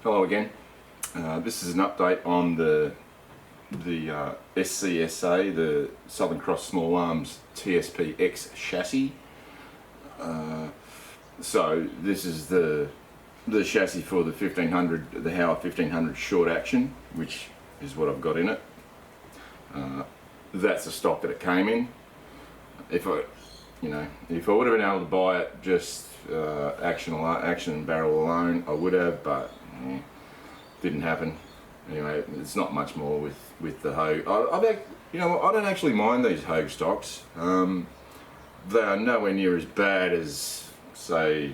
Hello again. This is an update on the SCSA, the Southern Cross Small Arms TSP X Chassis. So this is the chassis for the 1500, the Howa 1500 short action, which is what I've got in it. That's the stock that it came in. If I would have been able to buy it just action barrel alone, I would have, but didn't happen. Anyway, it's not much more with the Hogue. I don't actually mind these Hogue stocks. They are nowhere near as bad as, say,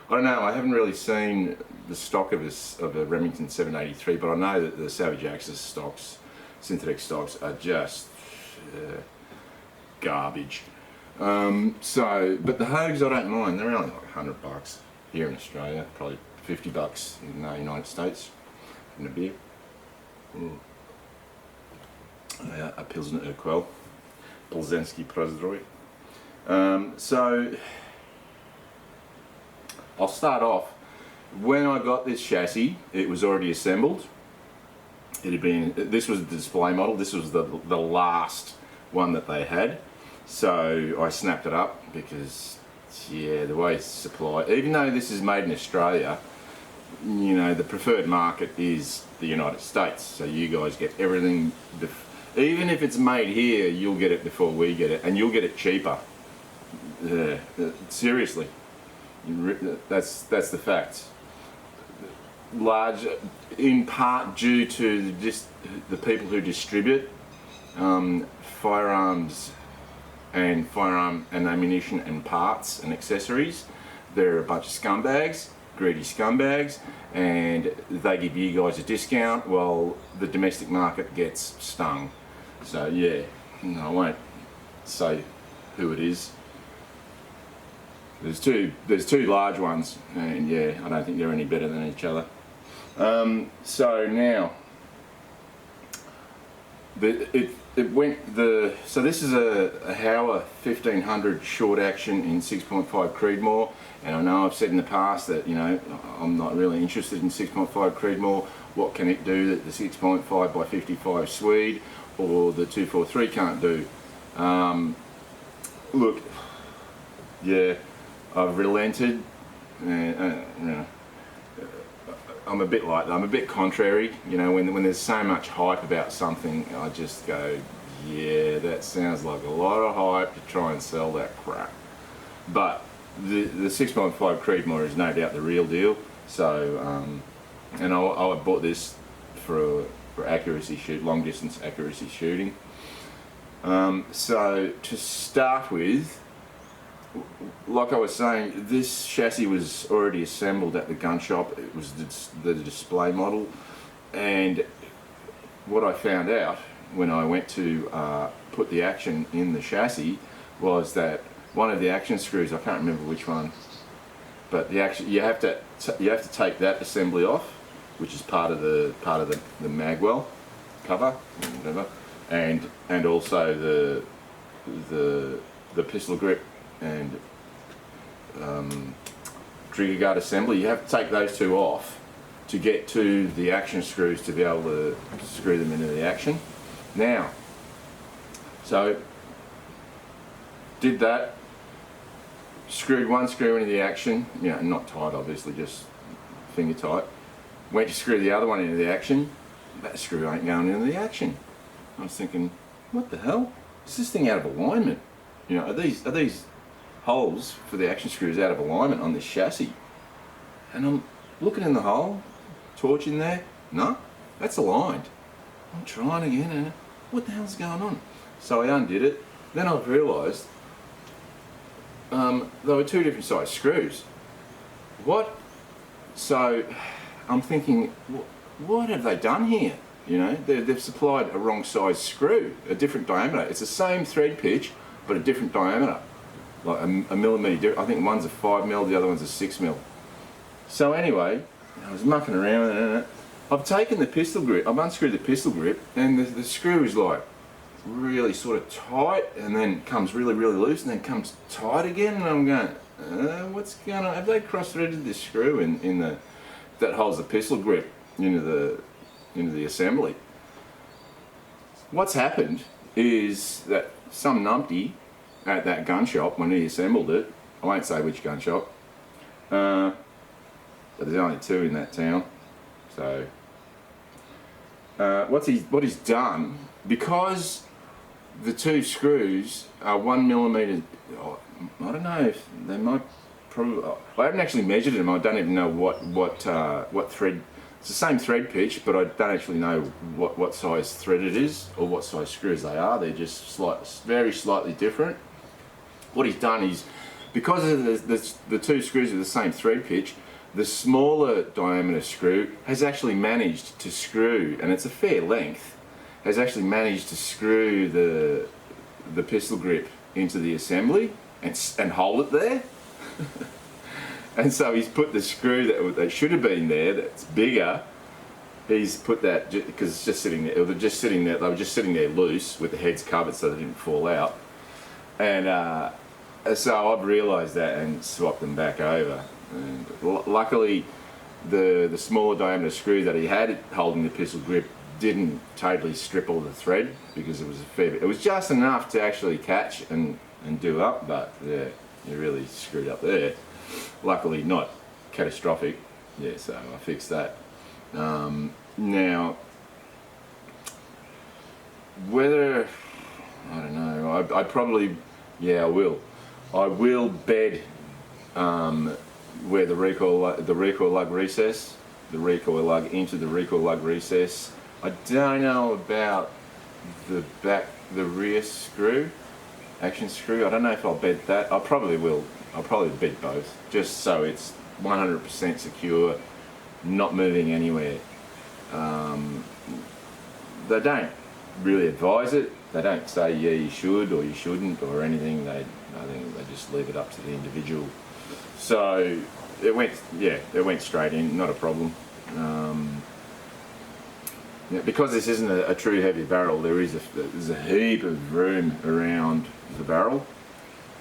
I don't know. I haven't really seen the stock of a Remington 783, but I know that the Savage Axis stocks, synthetic stocks, are just garbage. But the Hogues I don't mind. They're only like $100 here in Australia, probably $50 in the United States in a beer. A Pilsner Urquell, Plzeňský Przdroj. So I'll start off. When I got this chassis, it was already assembled. This was the display model. This was the last one that they had. So I snapped it up because, yeah, the way it's supplied, even though this is made in Australia, you know, the preferred market is the United States. So you guys get everything, even if it's made here, you'll get it before we get it, and you'll get it cheaper. Seriously, that's the fact. Large, in part due to the people who distribute firearms and ammunition and parts and accessories. They're a bunch of scumbags, greedy scumbags, and they give you guys a discount while the domestic market gets stung. So yeah, I won't say who it is. There's two large ones, and yeah, I don't think they're any better than each other. So now, so this is a Howa 1500 short action in 6.5 Creedmoor, and I know I've said in the past that, you know, I'm not really interested in 6.5 Creedmoor. What can it do that the 6.5 by 55 Swede or the 243 can't do? Look, yeah, I've relented, and you know, I'm a bit like that. I'm a bit contrary, you know, when there's so much hype about something, I just go, yeah, that sounds like a lot of hype to try and sell that crap. But the 6.5 Creedmoor is no doubt the real deal. So, and I bought this for accuracy long distance accuracy shooting. So to start with, like I was saying, this chassis was already assembled at the gun shop. It was the display model, and what I found out when I went to put the action in the chassis was that one of the action screws, I can't remember which one, but you have to take that assembly off, which is part of the magwell cover, whatever, and also the pistol grip and trigger guard assembly. You have to take those two off to get to the action screws to be able to screw them into the action. Now, so did that, screwed one screw into the action, you know, not tight obviously, just finger tight. Went to screw the other one into the action, that screw ain't going into the action. I was thinking, what the hell? Is this thing out of alignment? You know, are these holes for the action screws out of alignment on this chassis? And I'm looking in the hole, torch in there, no, that's aligned. I'm trying again, and what the hell's going on? So I undid it. Then I've realised there were two different size screws. What? So I'm thinking, what have they done here? You know, they've supplied a wrong size screw, a different diameter. It's the same thread pitch, but a different diameter. Like a millimetre. I think one's a 5mm, the other one's a 6mm. So anyway, I was mucking around and it. I've taken the pistol grip, I've unscrewed the pistol grip, and the screw is like really sort of tight, and then comes really, really loose, and then comes tight again, and I'm going, what's going on? Have they cross-threaded this screw in the that holds the pistol grip into the assembly. What's happened is that some numpty at that gun shop, when he assembled it, I won't say which gun shop, but there's only 2 in that town, so what he's done, because the 2 screws are 1mm, I don't know if they might probably, I haven't actually measured them, I don't even know what thread, it's the same thread pitch, but I don't actually know what size thread it is or what size screws they are. They're just very slightly different. What he's done is, because of the 2 screws are the same thread pitch, the smaller diameter screw has actually managed to screw, and it's a fair length, has actually managed to screw the pistol grip into the assembly and hold it there. And so he's put the screw that should have been there, that's bigger, he's put that, because it's just sitting there, they were just sitting there loose with the heads covered so they didn't fall out. And so I've realised that and swapped them back over. And luckily the smaller diameter screw that he had holding the pistol grip didn't totally strip all the thread, because it was a fair bit. It was just enough to actually catch and do up, but yeah, you really screwed up there. Luckily not catastrophic, yeah, so I fixed that. Now, whether, I don't know, I probably, yeah, I will bed where the recoil lug recess, the recoil lug into the recoil lug recess. I don't know about the rear screw, action screw. I don't know if I'll bed that. I probably will. I'll probably bed both, just so it's 100% secure, not moving anywhere. They don't really advise it. They don't say, yeah, you should or you shouldn't or anything. I think they just leave it up to the individual. So it went straight in, not a problem. Yeah, because this isn't a true heavy barrel, there's a heap of room around the barrel.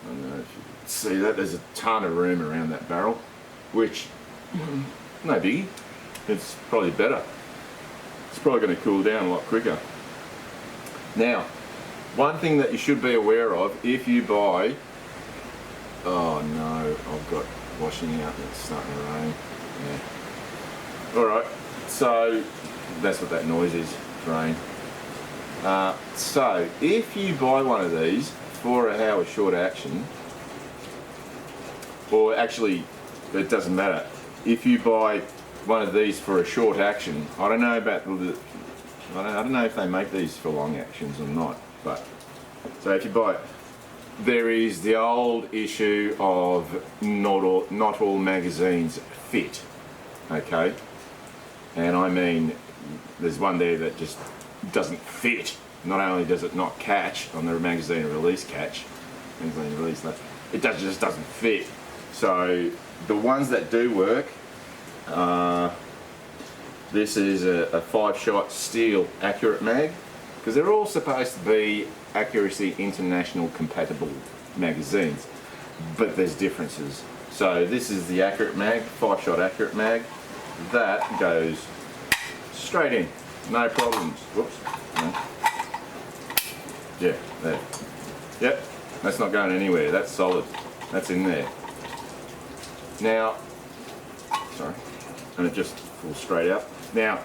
I don't know if you can see that. There's a ton of room around that barrel, which, no biggie. It's probably better. It's probably going to cool down a lot quicker. Now, one thing that you should be aware of if you buy, oh no, I've got washing out and it's starting to rain. Yeah. Alright, so that's what that noise is, rain. So if you buy one of these for a Howa short action, or actually it doesn't matter, if you buy one of these for a short action, I don't know about I don't know if they make these for long actions or not, but so if you buy it, there is the old issue of not all magazines fit, okay? And I mean, there's one there that just doesn't fit. Not only does it not catch on the magazine release catch, it just doesn't fit. So the ones that do work, this is a 5-shot steel accurate mag, because they're all supposed to be Accuracy International compatible magazines, but there's differences. So this is the accurate mag, 5-shot accurate mag. That goes straight in, no problems. Whoops. No. Yeah, there. Yep, that's not going anywhere. That's solid. That's in there. Now, sorry, and it just falls straight out. Now,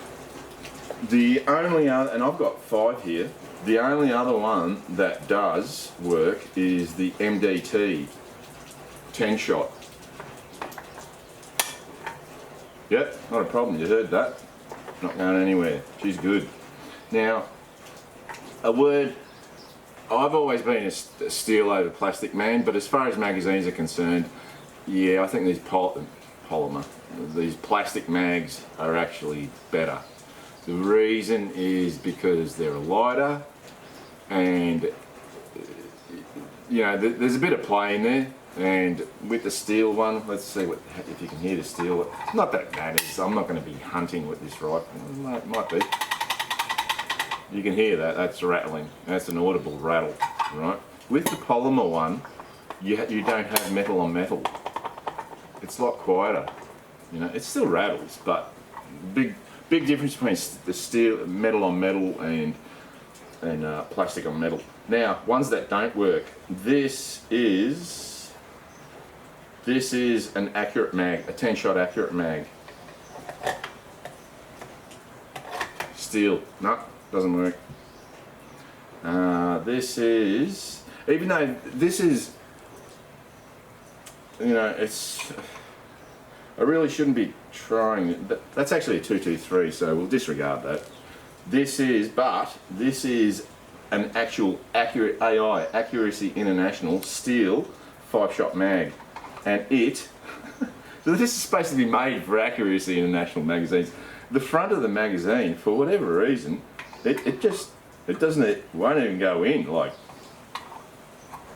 the only other, and I've got 5 here, the only other one that does work is the MDT 10-shot. Yep, not a problem, you heard that. Not going anywhere, she's good. Now, a word, I've always been a steel over plastic man, but as far as magazines are concerned, yeah, I think these these plastic mags are actually better. The reason is because they're lighter, and you know, there's a bit of play in there. And with the steel one, let's see if you can hear the steel. Not that it matters. I'm not going to be hunting with this rifle. It might be. You can hear that. That's rattling. That's an audible rattle, right? With the polymer one, you don't have metal on metal. It's a lot quieter. You know, it still rattles, but big difference between the steel, metal on metal, and plastic on metal. Now, ones that don't work. This is an accurate mag, a 10-shot accurate mag. Steel, no, doesn't work. This is, even though this is, you know, it's, I really shouldn't be trying it. That's actually a 223, so we'll disregard that. This is an actual accurate AI, Accuracy International steel 5-shot mag, and it. So this is supposed to be made for Accuracy International magazines. The front of the magazine, for whatever reason, it won't even go in. Like,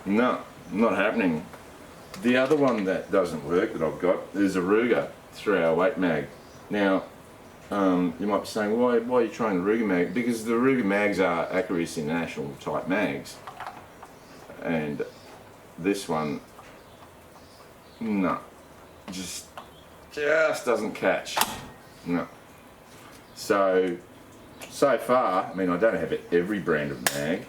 no, not happening. The other one that doesn't work that I've got is a Ruger 308 mag. Now, you might be saying, why are you trying the Ruger mag? Because the Ruger mags are Accuracy International type mags, and this one, no, just doesn't catch. No. So far, I mean, I don't have every brand of mag,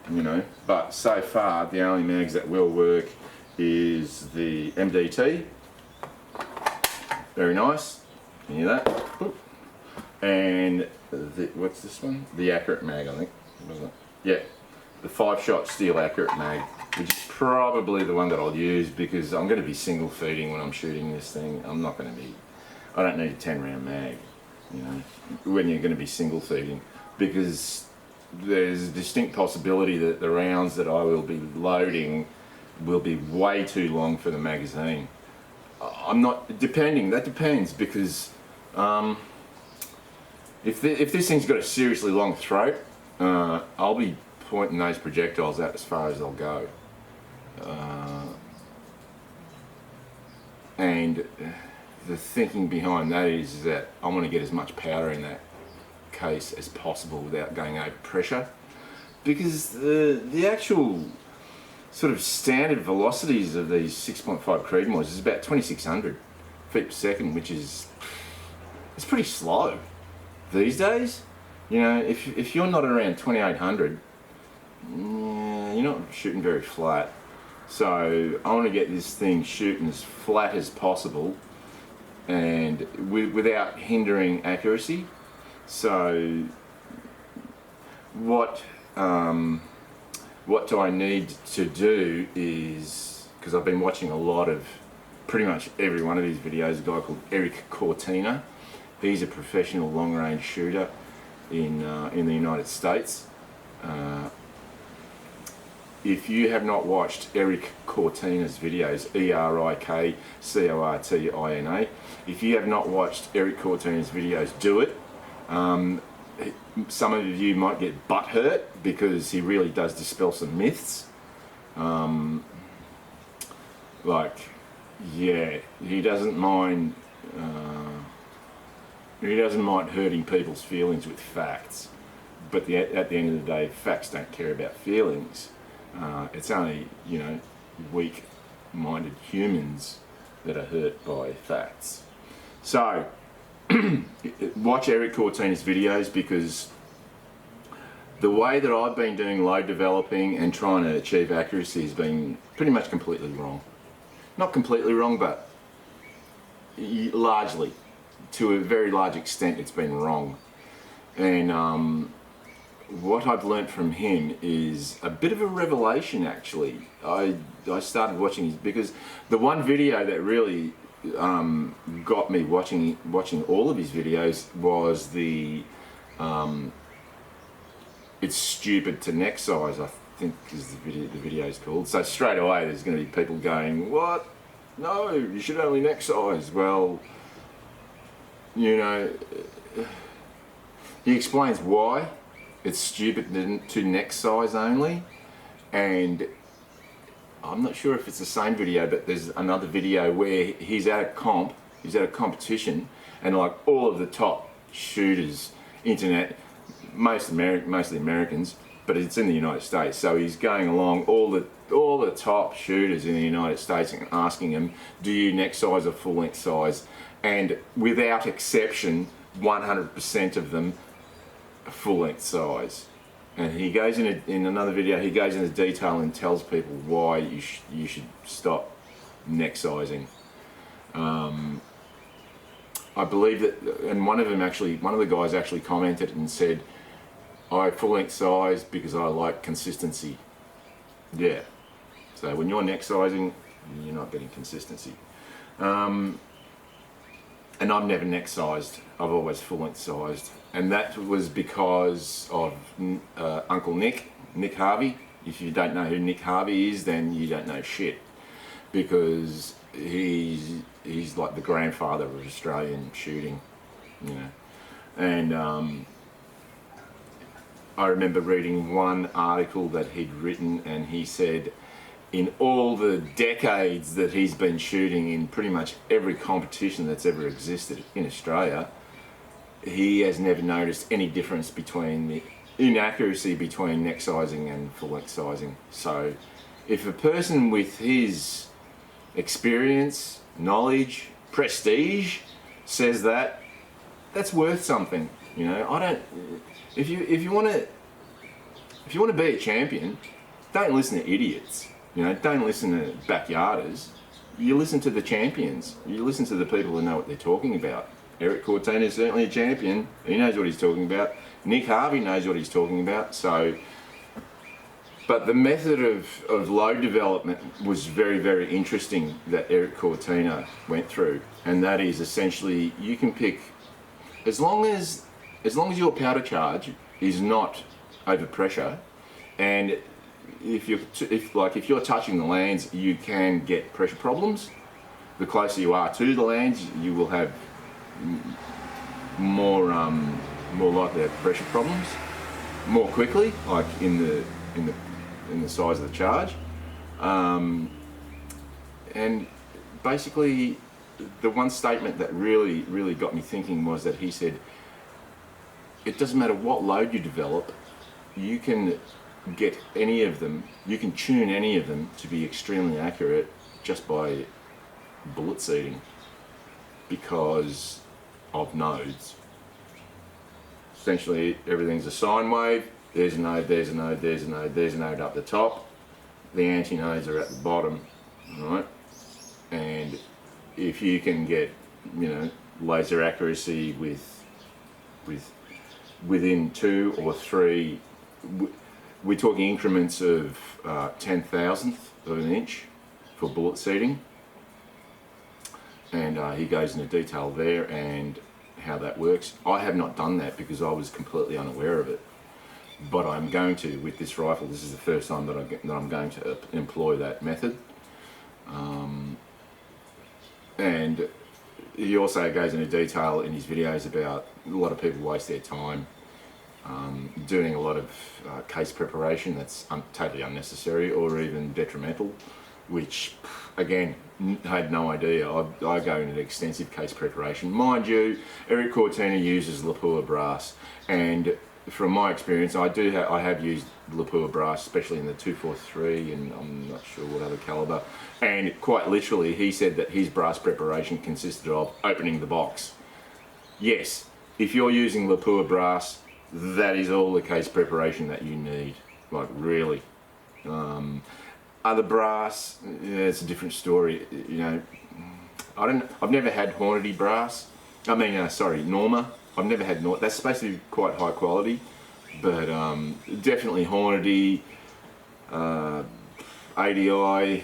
you know, but so far the only mags that will work is the MDT. Very nice. Can you hear that? And what's this one? The Accurate mag, I think, wasn't it? Yeah, the 5-shot steel Accurate mag, which is probably the one that I'll use because I'm going to be single feeding when I'm shooting this thing. I don't need a 10-round mag, you know, when you're going to be single feeding, because there's a distinct possibility that the rounds that I will be loading will be way too long for the magazine. That depends, because if this thing's got a seriously long throat, I'll be pointing those projectiles out as far as they'll go. And the thinking behind that is that I want to get as much powder in that case as possible without going over pressure, because the actual sort of standard velocities of these 6.5 Creedmoors is about 2,600 feet per second, which is, it's pretty slow these days. You know, if you're not around 2,800, you're not shooting very flat. So I want to get this thing shooting as flat as possible, and without hindering accuracy. So what do I need to do is, because I've been watching a lot of, pretty much every one of these videos, a guy called Erik Cortina. He's a professional long-range shooter in the United States. If you have not watched Erik Cortina's videos, ErikCortina, if you have not watched Erik Cortina's videos, do it. Some of you might get butt hurt because he really does dispel some myths. Like, yeah, he doesn't mind hurting people's feelings with facts, but at the end of the day, facts don't care about feelings. It's only, you know, weak-minded humans that are hurt by facts. So watch Erik Cortina's videos, because the way that I've been doing load developing and trying to achieve accuracy has been pretty much completely wrong. Not completely wrong, but largely, to a very large extent, it's been wrong. And what I've learnt from him is a bit of a revelation, actually. I started watching his, because the one video that really got me watching all of his videos was the it's stupid to neck size, I think is the video's called. So straight away there's going to be people going, what? No, you should only neck size. Well, you know, he explains why it's stupid to neck size only, and I'm not sure if it's the same video, but there's another video where he's at a competition, and like all of the top shooters, mostly Americans, but it's in the United States, so he's going along all the top shooters in the United States and asking them, do you neck size or full length size? and without exception, 100% of them are full length size. And he goes in another video, he goes into detail and tells people why you should stop neck sizing. I believe that, and one of the guys actually commented and said, I full length size because I like consistency. Yeah. So when you're neck sizing, you're not getting consistency. And I've never neck sized, I've always full length sized. And that was because of Uncle Nick Harvey. If you don't know who Nick Harvey is, then you don't know shit. Because he's like the grandfather of Australian shooting, you know. And I remember reading one article that he'd written, and he said in all the decades that he's been shooting in pretty much every competition that's ever existed in Australia, he has never noticed any difference between the inaccuracy between neck sizing and full length sizing. So if a person with his experience, knowledge, prestige says that, that's worth something. You know, I don't. If you want to be a champion, don't listen to idiots. You know, don't listen to backyarders. You listen to the champions. You listen to the people who know what they're talking about. Erik Cortina is certainly a champion. He knows what he's talking about. Nick Harvey knows what he's talking about. So, but the method of load development was very, very interesting that Erik Cortina went through, and that is essentially you can pick as long as your powder charge is not over pressure, and if you're touching the lands, you can get pressure problems. The closer you are to the lands, you will have more likely to have pressure problems more quickly, like in the size of the charge. And basically, the one statement that really got me thinking was that he said, it doesn't matter what load you develop, you can get any of them, you can tune any of them to be extremely accurate just by bullet seeding because of nodes. Essentially, everything's a sine wave. There's a node, there's a node, there's a node, there's a node up the top. The antinodes are at the bottom, right? And if you can get, you know, laser accuracy within 2 or 3, we're talking increments of 10,000th of an inch for bullet seeding. And he goes into detail there and how that works. I have not done that because I was completely unaware of it. But I'm going to, with this rifle, this is the first time that I'm going to employ that method. And he also goes into detail in his videos about a lot of people waste their time doing a lot of case preparation that's totally unnecessary or even detrimental, which, again, I had no idea. I go into extensive case preparation. Mind you, Erik Cortina uses Lapua brass, and from my experience, I have used Lapua brass, especially in the 243, and I'm not sure what other caliber. And quite literally, he said that his brass preparation consisted of opening the box. Yes, if you're using Lapua brass, that is all the case preparation that you need. Like, really. Other brass, yeah, it's a different story. You know, I've never had Hornady brass. I mean, sorry, Norma. I've never had Norma. That's supposed to be quite high quality, but definitely Hornady, ADI,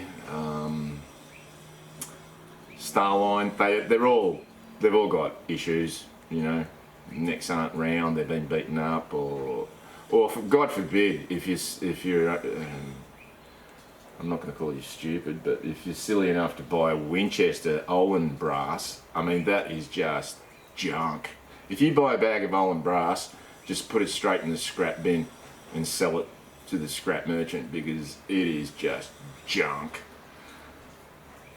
Starline. They've all got issues. You know, necks aren't round. They've been beaten up, or for God forbid, if you're I'm not going to call you stupid, but if you're silly enough to buy a Winchester Olin brass, I mean, that is just junk. If you buy a bag of Olin brass, just put it straight in the scrap bin and sell it to the scrap merchant because it is just junk.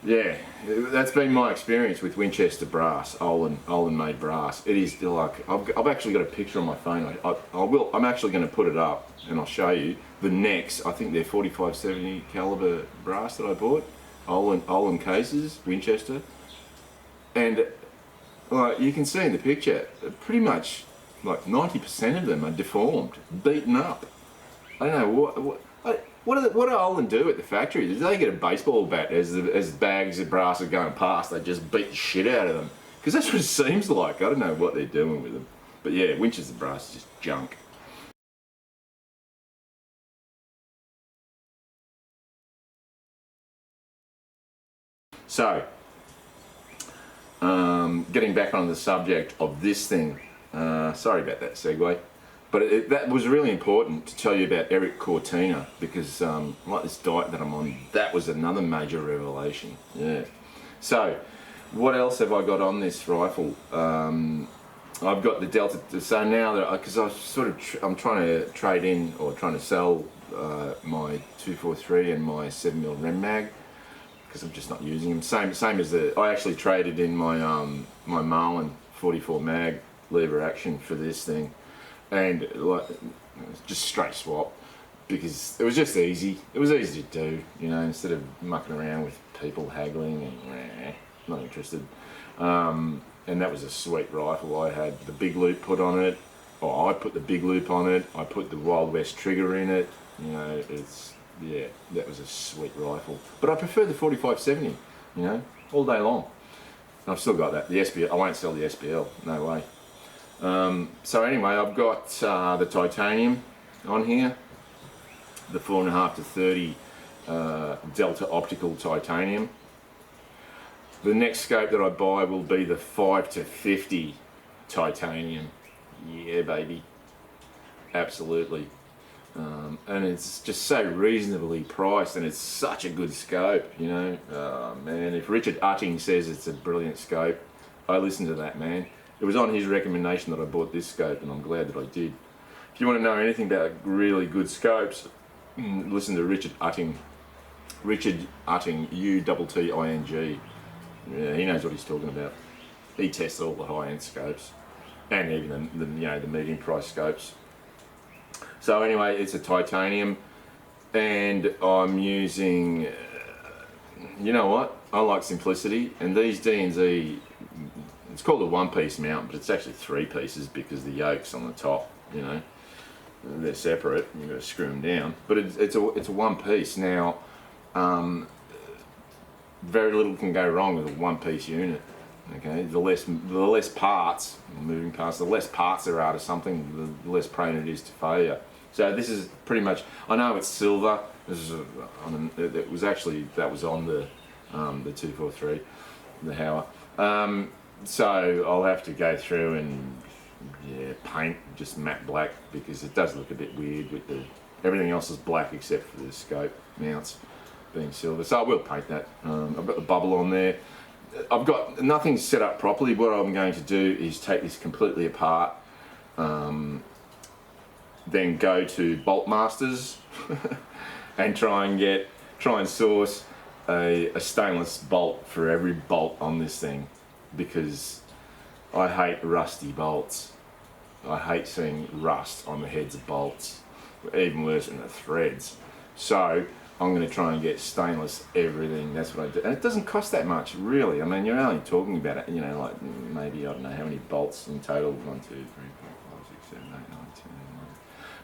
Yeah, that's been my experience with Winchester brass, Olin made brass. It is still like, I've actually got a picture on my phone. I'm actually going to put it up and I'll show you the necks. I think they're 45-70 caliber brass that I bought, Olin cases, Winchester, and like you can see in the picture, pretty much like 90% of them are deformed, beaten up. I don't know what do Olin do at the factory? Do they get a baseball bat as bags of brass are going past? They just beat the shit out of them, because that's what it seems like. I don't know what they're doing with them, but yeah, winches of brass is just junk. So, getting back on the subject of this thing, sorry about that segue, but that was really important to tell you about Erik Cortina, because like this diet that I'm on, that was another major revelation. Yeah. So, what else have I got on this rifle? I've got the Delta. So now, because I'm trying to trade in or trying to sell my 243 and my 7mm Rem mag, because I'm just not using them. Same as I actually traded in my my Marlin 44 mag lever action for this thing, and like just straight swap, because it was just easy. It was easy to do, you know, instead of mucking around with people haggling and not interested. And that was a sweet rifle. I had the big loop put on it, or I put the big loop on it. I put the Wild West trigger in it. You know, yeah, that was a sweet rifle. But I prefer the 4570, you know, all day long. And I've still got that. The SPL, I won't sell the SPL, no way. So anyway, I've got the titanium on here, the 4.5 to 30 Delta optical titanium. The next scope that I buy will be the 5 to 50 titanium. Yeah, baby, absolutely. And it's just so reasonably priced, and it's such a good scope, you know. Man, if Richard Utting says it's a brilliant scope, I listen to that man. It was on his recommendation that I bought this scope, and I'm glad that I did. If you want to know anything about really good scopes, listen to Richard Utting. Richard Utting, Utting. Yeah, he knows what he's talking about. He tests all the high-end scopes, and even the you know, the medium price scopes. So anyway, it's a titanium, and I'm using, you know what, I like simplicity, and these D&Z, it's called a one-piece mount, but it's actually 3 pieces, because the yoke's on the top, you know, they're separate, you've got to screw them down, but it's a one piece. Now, very little can go wrong with a one-piece unit. Okay, the less parts, moving parts, the less parts there are to something, the less prone it is to failure. So this is pretty much, I know it's silver, this is it was actually, that was on the 243, the Howa. So I'll have to go through and paint just matte black, because it does look a bit weird with everything else is black except for the scope mounts being silver. So I will paint that. I've got the bubble on there. I've got nothing set up properly. What I'm going to do is take this completely apart, then go to Bolt Masters and try and source a stainless bolt for every bolt on this thing, because I hate rusty bolts. I hate seeing rust on the heads of bolts, even worse than the threads. So I'm going to try and get stainless everything. That's what I do, and it doesn't cost that much, really. I mean, you're only talking about it, you know, like maybe, I don't know how many bolts in total. 1, 2, 3, 4, 5, 6, 7, 8, 9, 10, 11.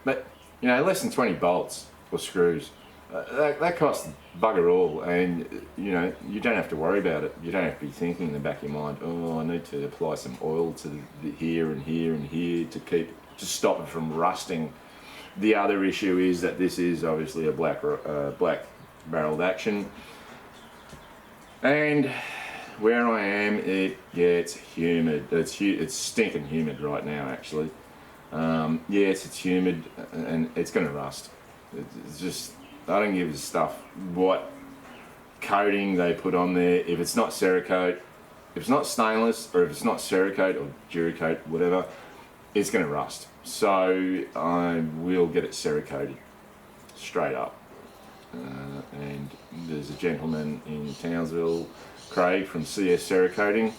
But you know, less than 20 bolts or screws. That costs bugger all, and you know, you don't have to worry about it. You don't have to be thinking in the back of your mind, oh, I need to apply some oil to here and here and here to stop it from rusting. The other issue is that this is obviously a black barreled action, and where I am, it gets humid. It's stinking humid right now, actually. Yes, it's humid, and it's going to rust. It's just, I don't give a stuff what coating they put on there. If it's not Cerakote, if it's not stainless, or if it's not Cerakote or Duracoat, whatever, it's going to rust. So I will get it Cerakoted, straight up. And there's a gentleman in Townsville, Craig from CS Cerakoting.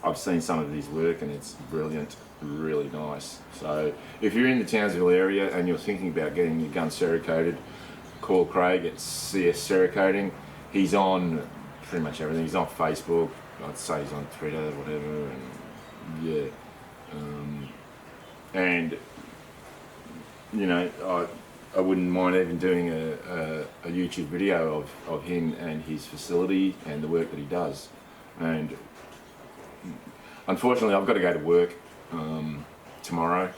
I've seen some of his work, and it's brilliant, really nice. So if you're in the Townsville area and you're thinking about getting your gun Cerakoted, call Craig at CS Cerakoting. He's on pretty much everything. He's on Facebook, I'd say he's on Twitter, whatever, and yeah. And you know, I wouldn't mind even doing a YouTube video of him and his facility and the work that he does. And unfortunately, I've got to go to work tomorrow.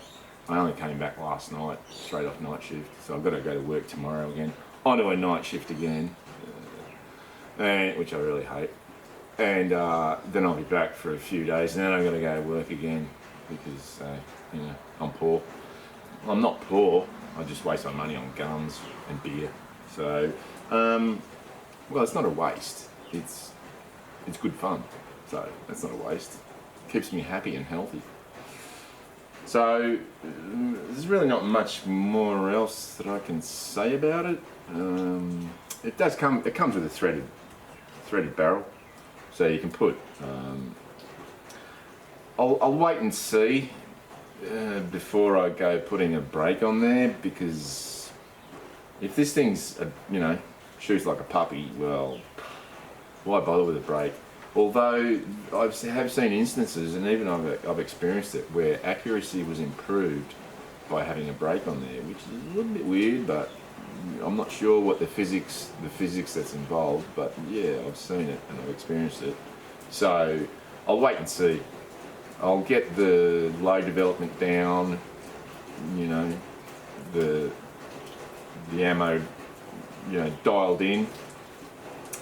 I only came back last night, straight off night shift, so I've got to go to work tomorrow again, onto a night shift again, which I really hate. And then I'll be back for a few days, and then I'm going to go to work again because you know, I'm poor. I'm not poor. I just waste my money on guns and beer. So, well, it's not a waste. It's good fun. So that's not a waste. It keeps me happy and healthy. So there's really not much more else that I can say about it. It does come. It comes with a threaded barrel, so you can put. I'll wait and see before I go putting a brake on there, because if this thing's you know, shoots like a puppy, well, why bother with a brake? Although I have seen instances, and even I've experienced it, where accuracy was improved by having a brake on there, which is a little bit weird, but I'm not sure what the physics that's involved. But yeah, I've seen it and I've experienced it. So I'll wait and see. I'll get the load development down, you know, the ammo, you know, dialed in,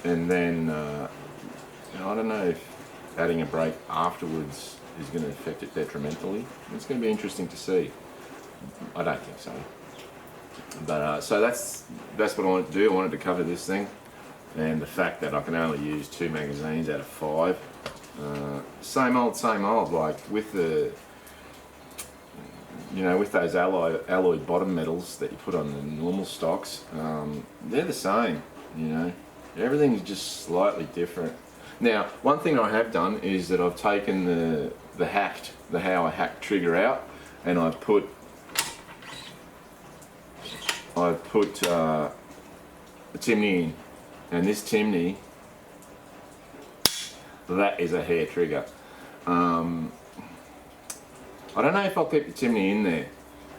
and then. I don't know if adding a brake afterwards is going to affect it detrimentally. It's going to be interesting to see. I don't think so. But so that's what I wanted to do. I wanted to cover this thing, and the fact that I can only use 2 magazines out of 5. Same old. Like with the, you know, with those alloy bottom metals that you put on the normal stocks, they're the same. You know, everything's just slightly different. Now, one thing I have done is that I've taken the Howa hacked trigger out, and I've put a Timney in, and this Timney, that is a hair trigger. I don't know if I'll keep the Timney in there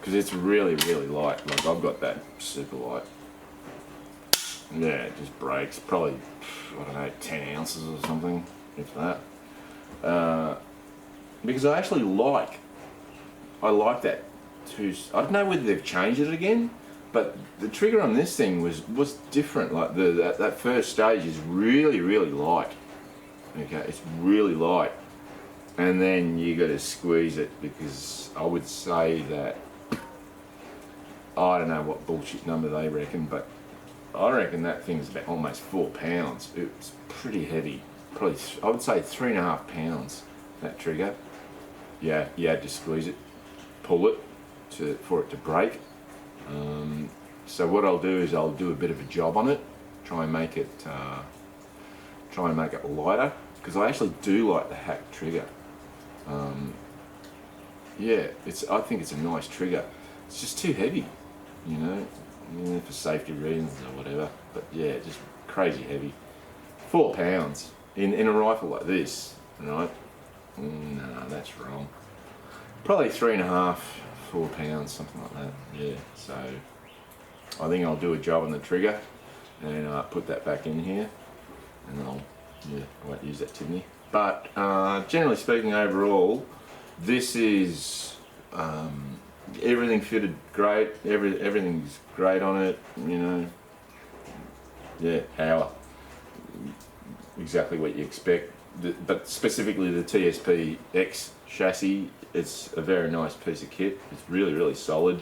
because it's really light. Like, I've got that super light. Yeah, it just breaks. Probably, I don't know, 10 ounces or something, if that. Because I actually like that too. I don't know whether they've changed it again, but the trigger on this thing was different. Like that first stage is really light. Okay, it's really light, and then you got to squeeze it, because I would say that, I don't know what bullshit number they reckon, but I reckon that thing's about almost 4 pounds. It's pretty heavy. Probably, I would say 3.5 pounds, that trigger. Yeah, you had to squeeze it, pull it for it to break. So what I'll do is I'll do a bit of a job on it, try and make it lighter, because I actually do like the hacked trigger. Yeah, I think it's a nice trigger. It's just too heavy, you know. Yeah, for safety reasons or whatever, but yeah, just crazy heavy. 4 pounds in a rifle like this, right? No, that's wrong. Probably 3.5, 4 pounds, something like that. Yeah, so I think I'll do a job on the trigger and put that back in here, and I won't use that Timney. But generally speaking, overall, this is. Everything fitted great. Everything's great on it. You know. Yeah, Howa. Exactly what you expect. But specifically the TSP X Chassis, it's a very nice piece of kit. It's really solid.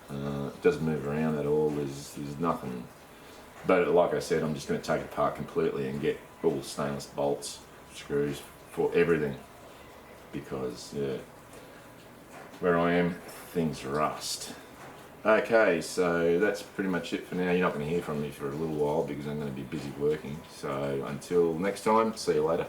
It doesn't move around at all. There's nothing. But like I said, I'm just going to take it apart completely and get all stainless bolts, screws for everything, because yeah, where I am, things rust. Okay, so that's pretty much it for now. You're not going to hear from me for a little while because I'm going to be busy working. So until next time, see you later.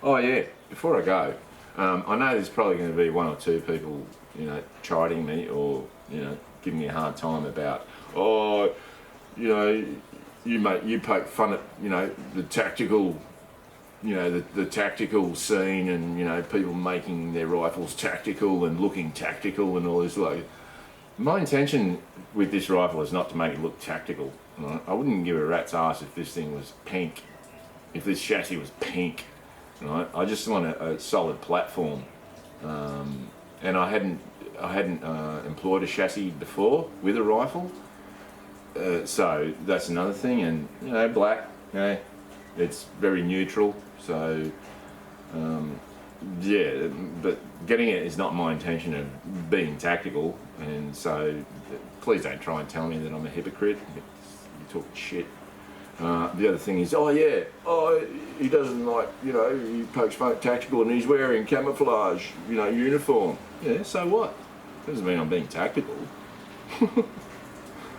Oh yeah, before I go, I know there's probably going to be 1 or 2 people, you know, chiding me or, you know, giving me a hard time about, oh, you know, you poke fun at, you know, the tactical you know, the tactical scene, and, you know, people making their rifles tactical and looking tactical and all this. Like, my intention with this rifle is not to make it look tactical. Right? I wouldn't give a rat's ass if this thing was pink, if this chassis was pink. Right? I just want a solid platform, and I hadn't employed a chassis before with a rifle, so that's another thing. And, you know, black, you know, it's very neutral, so yeah, but getting it is not my intention of being tactical, and so please don't try and tell me that I'm a hypocrite. You're talking shit. The other thing is, oh yeah, he doesn't like, you know, he pokes fun at tactical and he's wearing camouflage, you know, uniform. Yeah, so what? Doesn't mean I'm being tactical.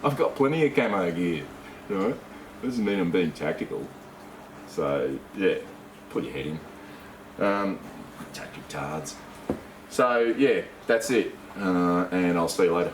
I've got plenty of camo gear, you know. Doesn't mean I'm being tactical. So yeah, put your head in. Tactic tards. So yeah, that's it, and I'll see you later.